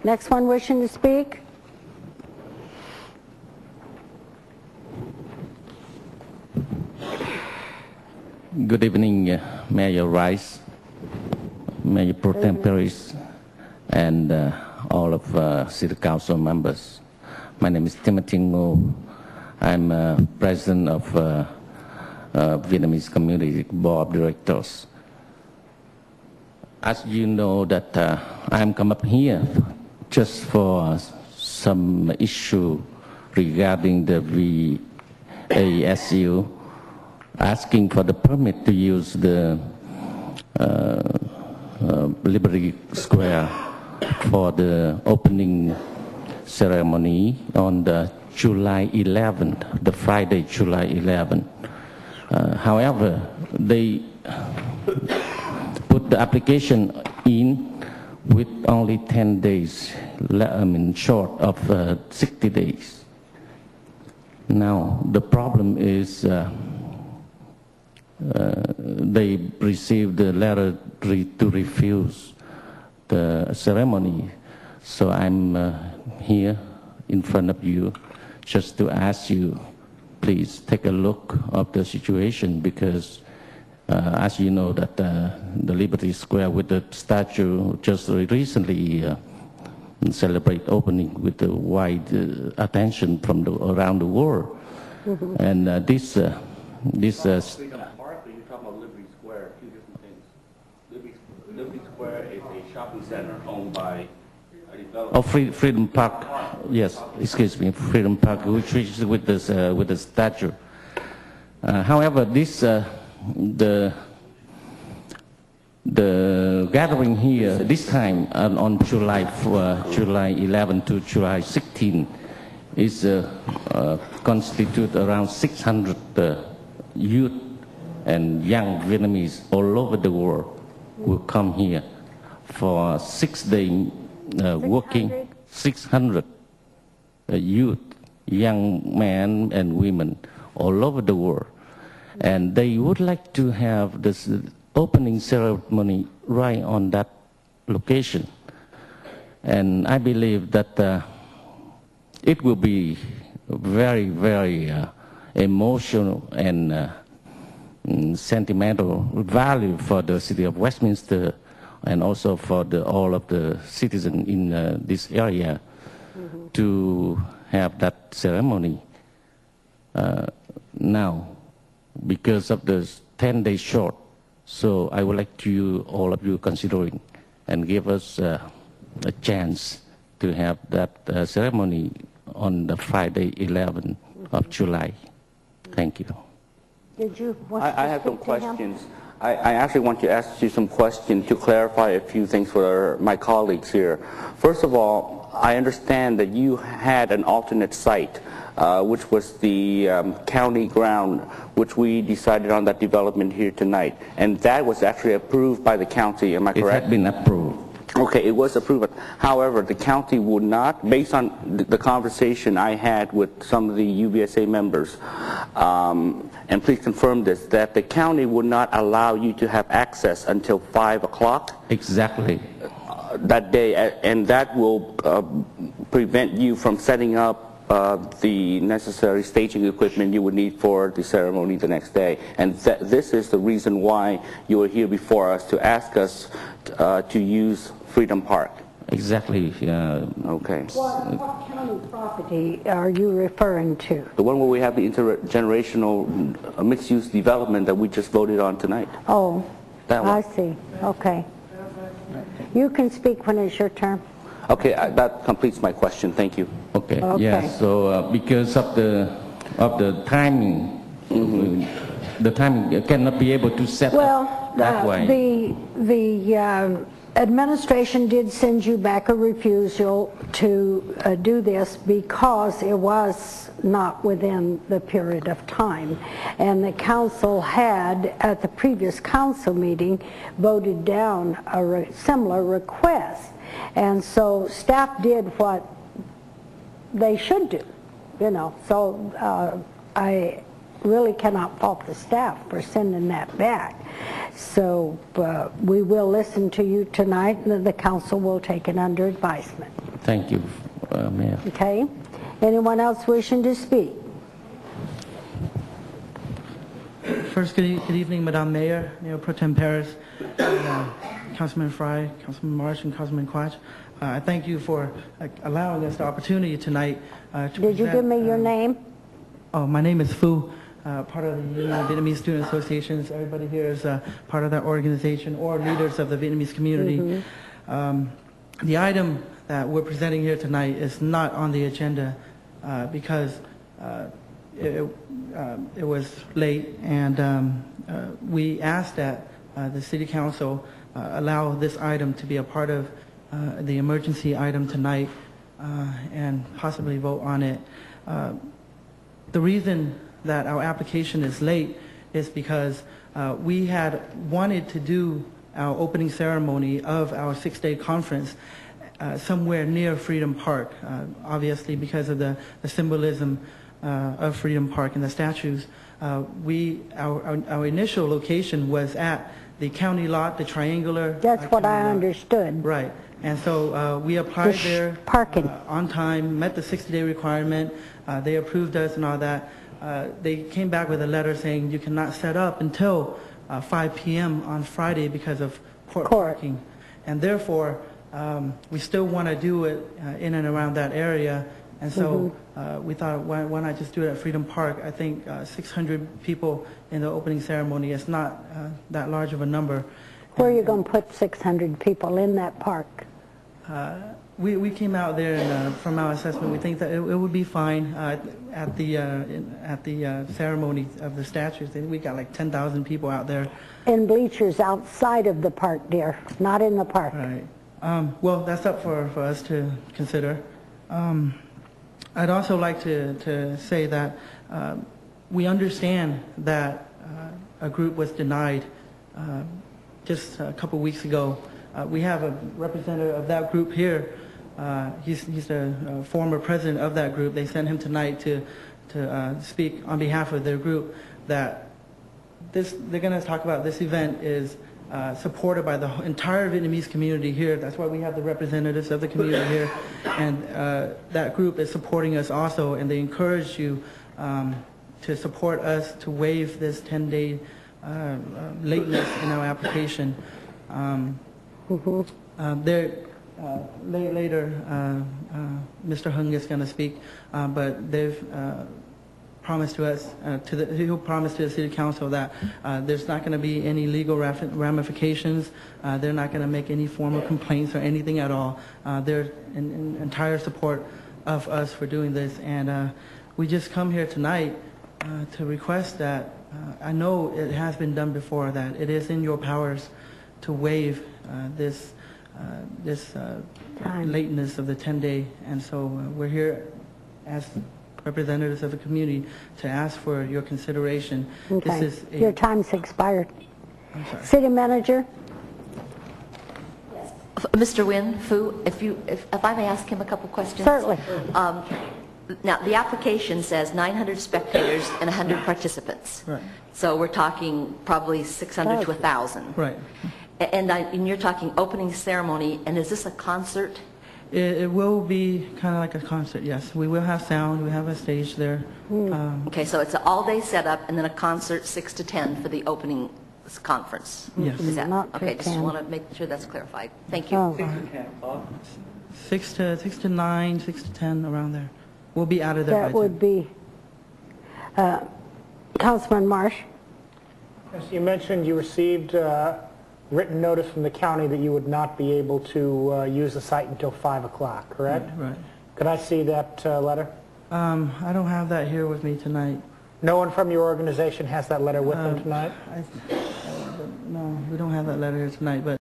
Next one wishing to speak? Good evening, Mayor Rice, Mayor Pro Tem Paris, and all of City Council members. My name is Timothy Ngô. I'm president of Vietnamese Community Board of Directors. As you know that I'm come up here just for some issue regarding the VASU, asking for the permit to use the Liberty Square for the opening ceremony on the July 11th, the Friday, July 11th. However, they put the application in with only 10 days, short of 60 days. Now, the problem is they received the letter to refuse the ceremony. So I'm here in front of you just to ask you, please take a look of the situation, because as you know that the Liberty Square with the statue just recently celebrate opening with the wide attention from around the world. Mm-hmm. And this Freedom Park, or you're talking about Liberty Square, two different things. Liberty Square is a shopping center owned by a developer. Oh, Freedom Park. Yes, excuse me, Freedom Park, which is with the statue. However, this the gathering here this time on July 11 to July 16 is constitute around 600 youth and young Vietnamese all over the world will come here for 6-day working. 600 youth, young men and women all over the world, and they would like to have this opening ceremony right on that location. And I believe that it will be very, very emotional and sentimental value for the city of Westminster, and also for all of the citizens in this area, mm-hmm. to have that ceremony. Now, because of the 10 days short, so I would like to all of you considering and give us a chance to have that ceremony on the Friday 11th of July. Thank you. Did you want I have some questions. I actually want to ask you some questions to clarify a few things for my colleagues here. First of all, I understand that you had an alternate site, which was the county ground, which we decided on that development here tonight. And that was actually approved by the county, am I correct? It had been approved. Okay, it was approved. However, the county would not, based on the conversation I had with some of the UBSA members, and please confirm this, that the county would not allow you to have access until 5 o'clock? Exactly. That day, and that will prevent you from setting up the necessary staging equipment you would need for the ceremony the next day. And this is the reason why you are here before us, to ask us to use Freedom Park. Exactly. Okay. What county property are you referring to? The one where we have the intergenerational mixed-use development that we just voted on tonight. Oh, that one. I see. Okay. You can speak when it's your turn. Okay, that completes my question. Thank you. Okay. Yes. So because of the timing, mm-hmm. The timing cannot be able to set up that way. The administration did send you back a refusal to do this because it was not within the period of time, and the council had at the previous council meeting voted down a similar request. And so staff did what they should do, you know. So I really cannot fault the staff for sending that back. So we will listen to you tonight, and the council will take it under advisement. Thank you, Mayor. Okay. Anyone else wishing to speak? First, good evening, Madam Mayor, Mayor Pro Tem Paris, Councilman Fry, Councilman Marsh, and Councilman Quach. I thank you for allowing us the opportunity tonight to Did you present, give me your name? Oh, my name is Phu, part of the Union of Vietnamese Student Associations. Everybody here is part of that organization or leaders of the Vietnamese community. The item that we're presenting here tonight is not on the agenda because it was late, and we asked that the City Council allow this item to be a part of the emergency item tonight and possibly vote on it. The reason that our application is late is because we had wanted to do our opening ceremony of our 6-day conference somewhere near Freedom Park, obviously because of the symbolism of Freedom Park and the statues. Our initial location was at the county lot, the triangular. That's what I county lot. understood. Right. And so we applied there parking. on time, met the 60-day requirement. They approved us and all that. They came back with a letter saying you cannot set up until 5 p.m. on Friday because of court parking. And therefore, we still want to do it in and around that area. And so we thought, why not just do it at Freedom Park? I think 600 people in the opening ceremony is not that large of a number. Where are you going to put 600 people in that park? We came out there, and from our assessment, we think that it would be fine at the ceremony of the statues. We got like 10,000 people out there. In bleachers outside of the park, dear, not in the park. Right. Well, that's up for us to consider. I'd also like to say that we understand that a group was denied just a couple weeks ago. We have a representative of that group here. He's the former president of that group. They sent him tonight to speak on behalf of their group. That they're going to talk about this event is supported by the entire Vietnamese community here. That's why we have the representatives of the community here, and that group is supporting us also. And they encourage you to support us to waive this 10-day lateness in our application. Later, Mr. Hung is going to speak, but they've promised to us, he'll promise to the City Council that there's not going to be any legal ramifications. They're not going to make any formal complaints or anything at all. They're in entire support of us for doing this, and we just come here tonight to request that. I know it has been done before, that it is in your powers to waive this lateness of the 10-day, and so we're here as representatives of the community to ask for your consideration. Okay. This is your time's expired. I'm sorry. City Manager? Mr. Nguyen Phu, if I may ask him a couple questions. Certainly. Now, the application says 900 spectators and 100 participants. Right. So we're talking probably 600 to 1,000. Right. And you're talking opening ceremony, and is this a concert? It will be kind of like a concert, yes. We will have sound, we have a stage there. Okay, so it's an all-day setup and then a concert 6 to 10 for the opening conference. Yes. Is that, Not okay, till just 10. want to make sure that's clarified. Thank you. Oh. 6 to 9, 6 to 10, around there. We'll be out of there by That 10. would be Councilman Marsh. Yes, you mentioned you received written notice from the county that you would not be able to use the site until 5 o'clock, correct? Right. Could I see that letter? I don't have that here with me tonight. No one from your organization has that letter with them tonight? No, we don't have that letter here tonight, but